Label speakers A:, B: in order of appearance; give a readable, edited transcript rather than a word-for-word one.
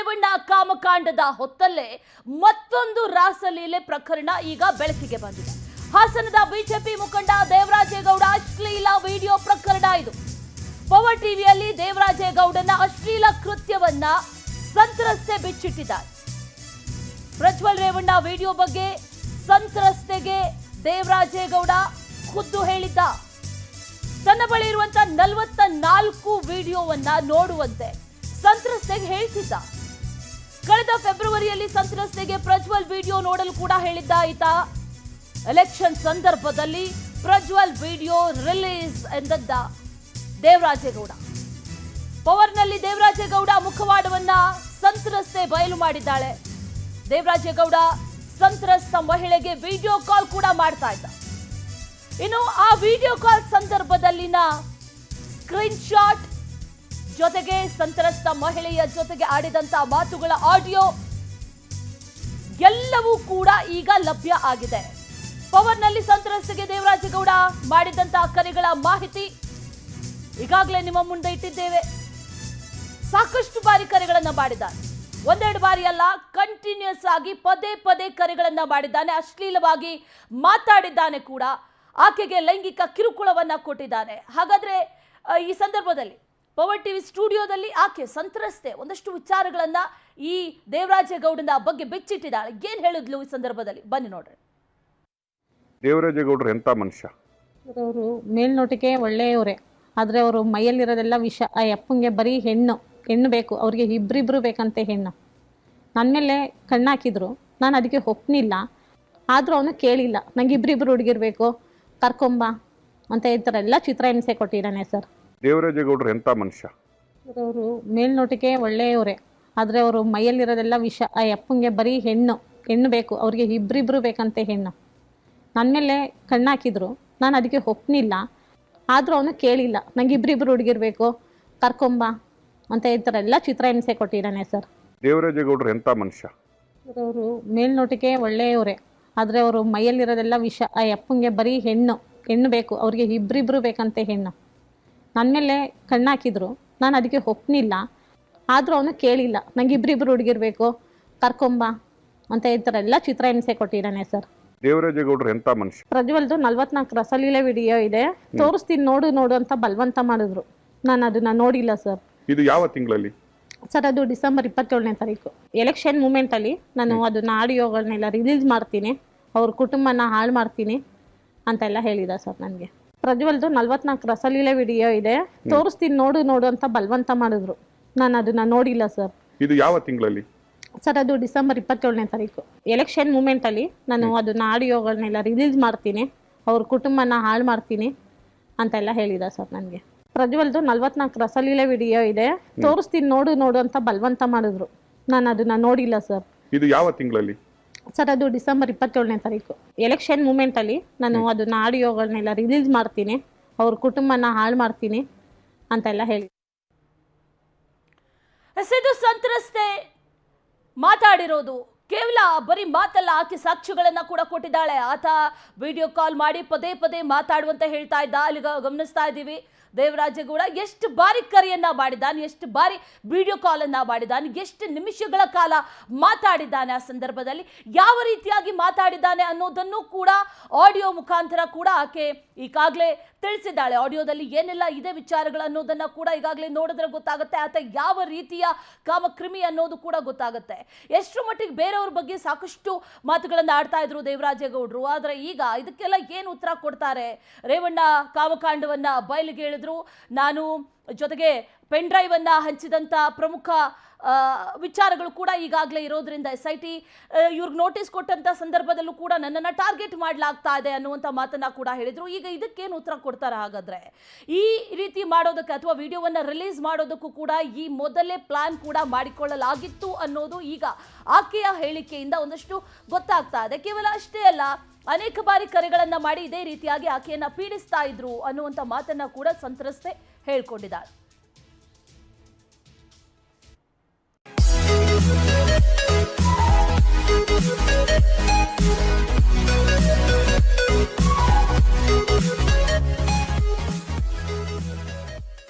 A: ರೇವಣ್ಣ ಕಾಮಕಾಂಡದ ಹೊತ್ತಲ್ಲೇ ಮತ್ತೊಂದು ರಾಸಲೀಲೆ ಪ್ರಕರಣ ಈಗ ಬೆಳಕಿಗೆ ಬಂದಿದೆ. ಹಾಸನದ ಬಿಜೆಪಿ ಮುಖಂಡ ದೇವರಾಜೇಗೌಡ ಅಶ್ಲೀಲ ವಿಡಿಯೋ ಪ್ರಕರಣ ಇದು. ಪವರ್ ಟಿವಿಯಲ್ಲಿ ದೇವರಾಜೇಗೌಡನ ಅಶ್ಲೀಲ ಕೃತ್ಯವನ್ನ ಸಂತ್ರಸ್ತೆ ಬಿಚ್ಚಿಟ್ಟಿದ್ದಾರೆ. ಪ್ರಜ್ವಲ್ ರೇವಣ್ಣ ವಿಡಿಯೋ ಬಗ್ಗೆ ಸಂತ್ರಸ್ತೆಗೆ ದೇವರಾಜೇಗೌಡ ಖುದ್ದು ಹೇಳಿದ್ದ. ತನ್ನ ಬಳಿ ಇರುವಂತಹ 44 ವಿಡಿಯೋವನ್ನ ನೋಡುವಂತೆ ಸಂತ್ರಸ್ತೆಗೆ ಹೇಳ್ತಿದ್ದ. ಕಳೆದ ಫೆಬ್ರವರಿಯಲ್ಲಿ ಸಂತ್ರಸ್ತೆಗೆ ಪ್ರಜ್ವಲ್ ವಿಡಿಯೋ ನೋಡಲು ಕೂಡ ಹೇಳಿದ್ದ ಈತ. ಎಲೆಕ್ಷನ್ ಸಂದರ್ಭದಲ್ಲಿ ಪ್ರಜ್ವಲ್ ವಿಡಿಯೋ ರಿಲೀಸ್ ಎಂದದ್ದ ದೇವರಾಜೇಗೌಡ. ಪವರ್ನಲ್ಲಿ ದೇವರಾಜೇಗೌಡ ಮುಖವಾಡವನ್ನ ಸಂತ್ರಸ್ತೆ ಬಯಲು ಮಾಡಿದ್ದಾಳೆ. ದೇವರಾಜೇಗೌಡ ಸಂತ್ರಸ್ತ ಮಹಿಳೆಗೆ ವಿಡಿಯೋ ಕಾಲ್ ಕೂಡ ಮಾಡ್ತಾ ಇದ್ದ. ಇನ್ನು ಆ ವಿಡಿಯೋ ಕಾಲ್ ಸಂದರ್ಭದಲ್ಲಿನ ಸ್ಕ್ರೀನ್ ಶಾಟ್ ಜೊತೆಗೆ ಸಂತ್ರಸ್ತ ಮಹಿಳೆಯ ಜೊತೆಗೆ ಆಡಿದಂತ ಮಾತುಗಳ ಆಡಿಯೋ ಎಲ್ಲವೂ ಕೂಡ ಈಗ ಲಭ್ಯ ಆಗಿದೆ. ಪವರ್ನಲ್ಲಿ ಸಂತ್ರಸ್ತೆಗೆ ದೇವರಾಜೇಗೌಡ ಮಾಡಿದಂತಹ ಕರೆಗಳ ಮಾಹಿತಿ ಈಗಾಗಲೇ ನಿಮ್ಮ ಮುಂದೆ ಇಟ್ಟಿದ್ದೇವೆ. ಸಾಕಷ್ಟು ಬಾರಿ ಕರೆಗಳನ್ನ ಮಾಡಿದ್ದಾನೆ. ಒಂದೆರಡು ಬಾರಿ ಅಲ್ಲ, ಕಂಟಿನ್ಯೂಸ್ ಆಗಿ ಪದೇ ಪದೇ ಕರೆಗಳನ್ನ ಮಾಡಿದ್ದಾನೆ. ಅಶ್ಲೀಲವಾಗಿ ಮಾತಾಡಿದ್ದಾನೆ ಕೂಡ. ಆಕೆಗೆ ಲೈಂಗಿಕ ಕಿರುಕುಳವನ್ನ ಕೊಟ್ಟಿದ್ದಾನೆ. ಹಾಗಾದ್ರೆ ಈ ಸಂದರ್ಭದಲ್ಲಿ ಪವರ್ ಟಿವಿ ಸ್ಟುಡಿಯೋದಲ್ಲಿ ಆಕೆ ಸಂತ್ರಸ್ತೆ ಒಂದಷ್ಟು ವಿಚಾರಗಳನ್ನ ಈ ದೇವರಾಜೇಗೌಡನ ಬಗ್ಗೆ ಬೆಚ್ಚಿಟ್ಟಿದ್ದಾಳೆ. ಏನ್ ಹೇಳಿದ್ಲು ಈ ಸಂದರ್ಭದಲ್ಲಿ ಬನ್ನಿ ನೋಡ್ರಿ.
B: ದೇವರಾಜೇಗೌಡರು ಎಂತ ಮನುಷ್ಯ?
C: ಅವರು ಮೇಲ್ನೋಟಿಗೆ ಒಳ್ಳೆಯವರೇ, ಆದರೆ ಅವರು ಮೈಯಲ್ಲಿರೋದೆಲ್ಲ ವಿಷ. ಆ ಅಪ್ಪಂಗೆ ಬರೀ ಹೆಣ್ಣು ಬೇಕು, ಅವ್ರಿಗೆ ಇಬ್ಬರಿಬ್ರು ಬೇಕಂತೆ ಹೆಣ್ಣು. ನನ್ನ ಮೇಲೆ ಕಣ್ಣಾಕಿದ್ರು, ನಾನು ಅದಕ್ಕೆ ಒಪ್ಪನಿಲ್ಲ. ಆದರೂ ಅವನು ಕೇಳಿಲ್ಲ, ನಂಗೆ ಇಬ್ಬರಿಬ್ರು ಹುಡುಗಿರ್ಬೇಕು, ಕರ್ಕೊಂಬ ಅಂತ ಈ ಥರ ಎಲ್ಲ ಚಿತ್ರ ಹಿಂಸೆ ಕೊಟ್ಟಿದ್ದಾನೆ ಸರ್.
B: ದೇವರಾಜೇಗೌಡರು ಎಂತ ಮನುಷ್ಯ?
C: ಅವರು ಮೇಲ್ನೋಟಿಗೆ ಒಳ್ಳೆಯವರೇ, ಆದರೆ ಅವರು ಮೈಯಲ್ಲಿರೋದೆಲ್ಲ ವಿಷ. ಆ ಅಪ್ಪಂಗೆ ಬರೀ ಹೆಣ್ಣು ಬೇಕು, ಅವ್ರಿಗೆ ಇಬ್ಬರಿಬ್ರು ಬೇಕಂತೆ ಹೆಣ್ಣು. ನನ್ನ ಮೇಲೆ ಕಣ್ಣಾಕಿದ್ರು, ನಾನು ಅದಕ್ಕೆ ಒಪ್ಪನಿಲ್ಲ. ಆದರೂ ಅವನು ಕೇಳಿಲ್ಲ, ನಂಗೆ ಇಬ್ಬರಿಬ್ರು ಹುಡುಗಿರ್ಬೇಕು, ಕರ್ಕೊಂಬ ಅಂತ ಈ ಥರ ಎಲ್ಲ ಚಿತ್ರ ಹಿಂಸೆ ಕೊಟ್ಟಿದ್ದಾನೆ ಸರ್.
B: ದೇವರಾಜೇಗೌಡರು ಎಂತ ಮನುಷ್ಯ?
C: ಅವರು ಮೇಲ್ನೋಟಿಗೆ ಒಳ್ಳೆಯವರೇ, ಆದರೆ ಅವರು ಮೈಯಲ್ಲಿರೋದೆಲ್ಲ ವಿಷ. ಆ ಅಪ್ಪಂಗೆ ಬರೀ ಹೆಣ್ಣು ಬೇಕು, ಅವ್ರಿಗೆ ಇಬ್ಬರಿಬ್ರು ಬೇಕಂತೆ ಹೆಣ್ಣು. ನನ್ನ ಮೇಲೆ ಕಣ್ಣಾಕಿದ್ರು, ನಾನು ಅದಕ್ಕೆ ಒಪ್ಪನಿಲ್ಲ. ಆದರೂ ಅವನು ಕೇಳಿಲ್ಲ, ನಂಗೆ ಇಬ್ಬರಿಬ್ರು ಹುಡುಗಿರ್ಬೇಕು, ಕರ್ಕೊಂಬ ಅಂತ ಈ ಥರ ಎಲ್ಲ ಚಿತ್ರ ಹಿಂಸೆ ಕೊಟ್ಟಿದ್ದಾನೆ ಸರ್.
B: ದೇವರಾಜೇಗೌಡರು ಎಂತ ಮನುಷ್ಯ?
C: ಪ್ರಜ್ವಲ್ದು 44 ರಸಲೀಲೆ ವಿಡಿಯೋ ಇದೆ, ತೋರಿಸ್ತೀನಿ ನೋಡು ಅಂತ ಬಲವಂತ ಮಾಡಿದ್ರು. ನಾನು ಅದನ್ನ ನೋಡಿಲ್ಲ ಸರ್.
B: ಇದು ಯಾವ ತಿಂಗಳಲ್ಲಿ
C: ಸರ್? ಅದು ಡಿಸೆಂಬರ್ 27ನೇ ತಾರೀಕು. ಎಲೆಕ್ಷನ್ ಮೂಮೆಂಟಲ್ಲಿ ನಾನು ಅದನ್ನ ಆಡಿಯೋಗಳನ್ನೆಲ್ಲ ರಿಲೀಸ್ ಮಾಡ್ತೀನಿ, ಅವ್ರ ಕುಟುಂಬನ ಹಾಳು ಮಾಡ್ತೀನಿ ಅಂತೆಲ್ಲ ಹೇಳಿದ ಸರ್ ನನಗೆ. ಪ್ರಜ್ವಲ್ದು 44 ರಸಲೀಲೆ ವಿಡಿಯೋ ಇದೆ, ತೋರಿಸ್ತೀನಿ ನೋಡು ಅಂತ ಬಲವಂತ ಮಾಡಿದ್ರು. ನಾನು ಅದನ್ನ ನೋಡಿಲ್ಲ ಸರ್.
B: ಇದು ಯಾವ ತಿಂಗಳಲ್ಲಿ
C: ಸರ್? ಅದು ಡಿಸೆಂಬರ್ 27ನೇ ತಾರೀಕು. ಎಲೆಕ್ಷನ್ ಮೂಮೆಂಟಲ್ಲಿ ನಾನು ಅದನ್ನ ಆಡಿಯೋಗಳನ್ನೆಲ್ಲ ರಿಲೀಸ್ ಮಾಡ್ತೀನಿ, ಅವ್ರ ಕುಟುಂಬನ ಹಾಳು ಮಾಡ್ತೀನಿ ಅಂತೆಲ್ಲ ಹೇಳಿದ ಸರ್ ನನಗೆ. ಪ್ರಜ್ವಲ್ದು 44 ರಸಲೀಲೆ ವಿಡಿಯೋ ಇದೆ, ತೋರಿಸ್ತೀನಿ ನೋಡು ಅಂತ ಬಲವಂತ ಮಾಡಿದ್ರು. ನಾನು ಅದನ್ನ ನೋಡಿಲ್ಲ ಸರ್.
B: ಇದು ಯಾವ ತಿಂಗಳಲ್ಲಿ
C: ಸರ್? ಅದು ಡಿಸೆಂಬರ್ 27ನೇ ತಾರೀಕು. ಎಲೆಕ್ಷನ್ ಮೂಮೆಂಟಲ್ಲಿ ನಾನು ಅದನ್ನ ಆಡಿಯೋಗಳನ್ನೆಲ್ಲ ರಿಲೀಸ್ ಮಾಡ್ತೀನಿ, ಅವ್ರ ಕುಟುಂಬನ ಹಾಳು ಮಾಡ್ತೀನಿ ಅಂತೆಲ್ಲ ಹೇಳಿ.
A: ಇದು ಸಂತ್ರಸ್ತೆ ಮಾತಾಡಿರೋದು. ಕೇವಲ ಬರೀ ಮಾತಲ್ಲ, ಆಕೆ ಸಾಕ್ಷ್ಯಗಳನ್ನ ಕೂಡ ಕೊಟ್ಟಿದ್ದಾಳೆ. ಆತ ವಿಡಿಯೋ ಕಾಲ್ ಮಾಡಿ ಪದೇ ಪದೇ ಮಾತಾಡುವಂತ ಹೇಳ್ತಾ ಇದ್ದ. ಅಲ್ಲಿ ಗಮನಿಸ್ತಾ ಇದ್ದೀವಿ ದೇವರಾಜೇಗೌಡ ಎಷ್ಟು ಬಾರಿ ಕರೆಯನ್ನ ಮಾಡಿದ್ದಾನೆ, ಎಷ್ಟು ಬಾರಿ ವಿಡಿಯೋ ಕಾಲ್ ಅನ್ನ ಮಾಡಿದ್ದಾನೆ, ಎಷ್ಟು ನಿಮಿಷಗಳ ಕಾಲ ಮಾತಾಡಿದ್ದಾನೆ, ಆ ಸಂದರ್ಭದಲ್ಲಿ ಯಾವ ರೀತಿಯಾಗಿ ಮಾತಾಡಿದ್ದಾನೆ ಅನ್ನೋದನ್ನು ಕೂಡ ಆಡಿಯೋ ಮುಖಾಂತರ ಕೂಡ ಆಕೆ ಈಗಾಗಲೇ ತಿಳಿಸಿದ್ದಾಳೆ. ಆಡಿಯೋದಲ್ಲಿ ಏನೆಲ್ಲ ಇದೆ ವಿಚಾರಗಳು ಅನ್ನೋದನ್ನ ಕೂಡ ಈಗಾಗಲೇ ನೋಡಿದ್ರೆ ಗೊತ್ತಾಗುತ್ತೆ. ಆತ ಯಾವ ರೀತಿಯ ಕಾಮಕ್ರಿಮಿ ಅನ್ನೋದು ಕೂಡ ಗೊತ್ತಾಗುತ್ತೆ. ಎಷ್ಟರ ಮಟ್ಟಿಗೆ ಬೇರೆಯವ್ರ ಬಗ್ಗೆ ಸಾಕಷ್ಟು ಮಾತುಗಳನ್ನ ಆಡ್ತಾ ಇದ್ರು ದೇವರಾಜೇಗೌಡರು. ಆದ್ರೆ ಈಗ ಇದಕ್ಕೆಲ್ಲ ಏನು ಉತ್ತರ ಕೊಡ್ತಾರೆ? ರೇವಣ್ಣ ಕಾಮಕಾಂಡವನ್ನ ಬಯಲಿಗೆ ಹೇಳಿದ್ರು. ನಾನು ಜೊತೆಗೆ ಪೆನ್ ಡ್ರೈವ್ ಅನ್ನ ಹಂಚಿದಂತ ಪ್ರಮುಖ ವಿಚಾರಗಳು ಕೂಡ ಈಗಾಗಲೇ ಇರೋದ್ರಿಂದ SIT ಇವ್ರಿಗೆ ನೋಟಿಸ್ ಕೊಟ್ಟಂತ ಸಂದರ್ಭದಲ್ಲೂ ಕೂಡ ನನ್ನನ್ನ ಟಾರ್ಗೆಟ್ ಮಾಡಲಾಗ್ತಾ ಇದೆ ಅನ್ನುವಂಥ ಮಾತನ್ನ ಕೂಡ ಹೇಳಿದ್ರು. ಈಗ ಇದಕ್ಕೇನು ಉತ್ತರ ಕೊಡ್ತಾರೆ? ಹಾಗಾದ್ರೆ ಈ ರೀತಿ ಮಾಡೋದಕ್ಕೆ ಅಥವಾ ವಿಡಿಯೋವನ್ನ ರಿಲೀಸ್ ಮಾಡೋದಕ್ಕೂ ಕೂಡ ಈ ಮೊದಲೇ ಪ್ಲಾನ್ ಕೂಡ ಮಾಡಿಕೊಳ್ಳಲಾಗಿತ್ತು ಅನ್ನೋದು ಈಗ ಆಕೆಯ ಹೇಳಿಕೆಯಿಂದ ಒಂದಷ್ಟು ಗೊತ್ತಾಗ್ತಾ ಇದೆ. ಕೇವಲ ಅಷ್ಟೇ ಅಲ್ಲ, ಅನೇಕ ಬಾರಿ ಕರೆಗಳನ್ನ ಮಾಡಿ ಇದೇ ರೀತಿಯಾಗಿ ಆಕೆಯನ್ನ ಪೀಡಿಸ್ತಾ ಇದ್ರು ಅನ್ನುವಂಥ ಮಾತನ್ನ ಕೂಡ ಸಂತ್ರಸ್ತೆ ಹೇಳ್ಕೊಂಡಿದ್ದಾರೆ.